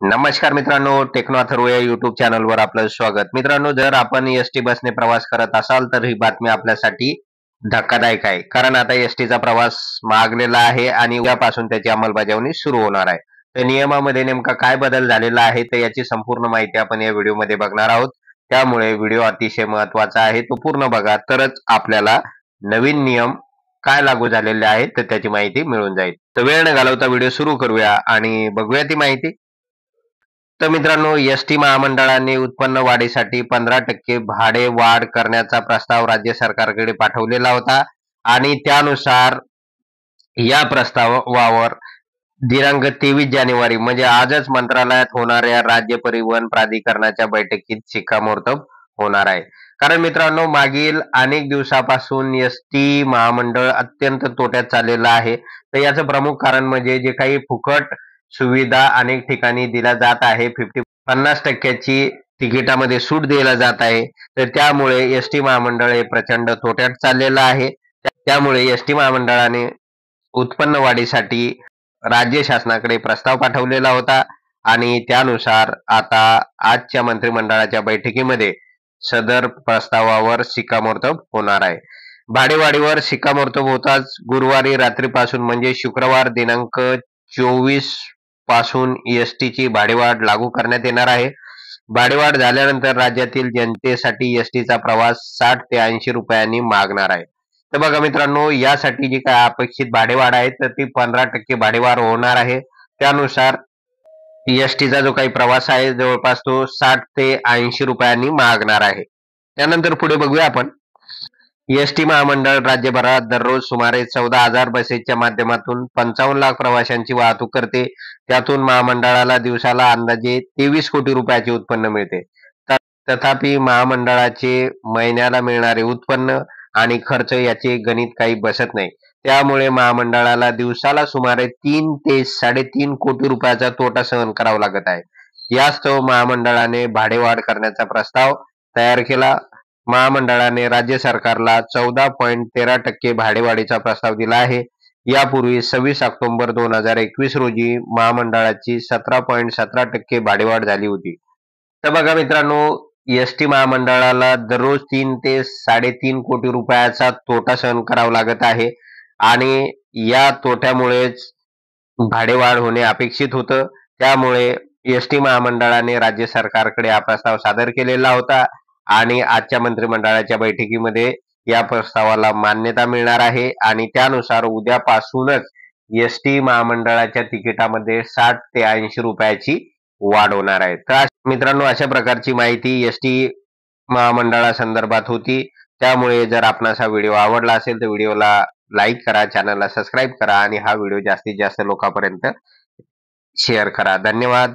नमस्कार मित्रांनो, टेक्नो अथर्व या युट्यूब चॅनलवर आपलं स्वागत. मित्रांनो, जर आपण एसटी बसने प्रवास करत असाल तर ही बातमी आपल्यासाठी धक्कादायक आहे. कारण आता एसटीचा प्रवास महागलेला आहे आणि उद्यापासून त्याची अंमलबजावणी सुरू होणार आहे. तर नियमामध्ये नेमका काय बदल झालेला आहे तर याची संपूर्ण माहिती आपण या व्हिडिओमध्ये बघणार आहोत. त्यामुळे व्हिडिओ अतिशय महत्त्वाचा आहे. तो पूर्ण बघा तरच आपल्याला नवीन नियम काय लागू झालेले आहेत तर त्याची माहिती मिळून जाईल. तर वेळ न घालवता व्हिडिओ सुरू करूया आणि बघूया ती माहिती. तर मित्रांनो, एसटी महामंडळाने उत्पन्न वाढीसाठी 15% भाडे वाढ करण्याचा प्रस्ताव राज्य सरकारकडे पाठवलेला होता आणि त्यानुसार या प्रस्तावावर दिनांक 23 जानेवारी म्हणजे आजच मंत्रालयात होणाऱ्या राज्य परिवहन प्राधिकरणाच्या बैठकीत शिक्कामोर्तब होणार आहे. कारण मित्रांनो, मागील अनेक दिवसापासून एसटी महामंडळ अत्यंत तोट्यात चाललेलं आहे. तर याचं प्रमुख कारण म्हणजे जे काही फुकट सुविधा अनेक ठिकाणी दिल्या जात आहे, 50% तिकिटामध्ये सूट दिला जात आहे. तर त्यामुळे एसटी महामंडळ हे प्रचंड तोट्यात चाललेलं आहे. त्यामुळे एसटी महामंडळाने उत्पन्न वाढीसाठी राज्य शासनाकडे प्रस्ताव पाठवलेला होता आणि त्यानुसार आता आजच्या मंत्रिमंडळाच्या बैठकीमध्ये सदर प्रस्तावावर शिक्कामोर्तब होणार आहे. भाडेवाढीवर शिक्कामोर्तब होताच गुरुवारी रात्रीपासून म्हणजे शुक्रवार दिनांक 24 पासून एसटीची भाडेवाढ लागू करण्यात येणार आहे. भाडेवाढ झाल्यानंतर राज्यातील जनतेसाठी एसटीचा प्रवास 60 ते 80 रुपयांनी मागणार आहे. तर बघा मित्रांनो, यासाठी जी काय अपेक्षित भाडेवाढ आहे तर ती 15% भाडेवाढ होणार आहे. त्यानुसार एसटीचा जो काही प्रवास आहे जवळपास तो 60 ते 80 रुपयांनी मागणार आहे. त्यानंतर पुढे बघूया आपण. एसटी महामंडळ राज्यभरात दररोज सुमारे 14,000 बसेसच्या माध्यमातून 55 लाख प्रवाशांची वाहतूक करते. त्यातून महामंडळाला दिवसाला अंदाजे 23 कोटी रुपयाचे उत्पन्न मिळते. तथापि महामंडळाचे महिन्याला मिळणारे उत्पन्न आणि खर्च याचे गणित काही बसत नाही. त्यामुळे महामंडळाला दिवसाला सुमारे 3 ते 3.5 कोटी रुपयाचा तोटा सहन करावा लागत आहे. यास्तव महामंडळाने भाडेवाढ करण्याचा प्रस्ताव तयार केला. महामंडळाने राज्य सरकारला 14.13% भाडेवाढीचा प्रस्ताव दिला आहे. यापूर्वी 26 ऑक्टोबर 2021 रोजी महामंडळाची 17.17% भाडेवाढ झाली होती. तर बघा मित्रांनो, एसटी महामंडळाला दररोज 3 ते 3.5 कोटी रुपयाचा तोटा सहन करावा लागत आहे आणि या तोट्यामुळेच भाडेवाढ होणे अपेक्षित होतं. त्यामुळे एसटी महामंडळाने राज्य सरकारकडे हा प्रस्ताव सादर केलेला होता आणि आजच्या मंत्रिमंडळाच्या बैठकीमध्ये या प्रस्तावाला मान्यता मिळणार आहे आणि त्यानुसार उद्यापासूनच एसटी महामंडळाच्या तिकिटामध्ये 60 ते 80 रुपयाची वाढ होणार आहे. तर मित्रांनो, अशा प्रकारची माहिती एसटी महामंडळासंदर्भात होती. त्यामुळे जर आपणास हा व्हिडिओ आवडला असेल तर व्हिडिओला लाईक करा, चॅनलला सबस्क्राईब करा आणि हा व्हिडिओ जास्तीत जास्त लोकांपर्यंत शेअर करा. धन्यवाद.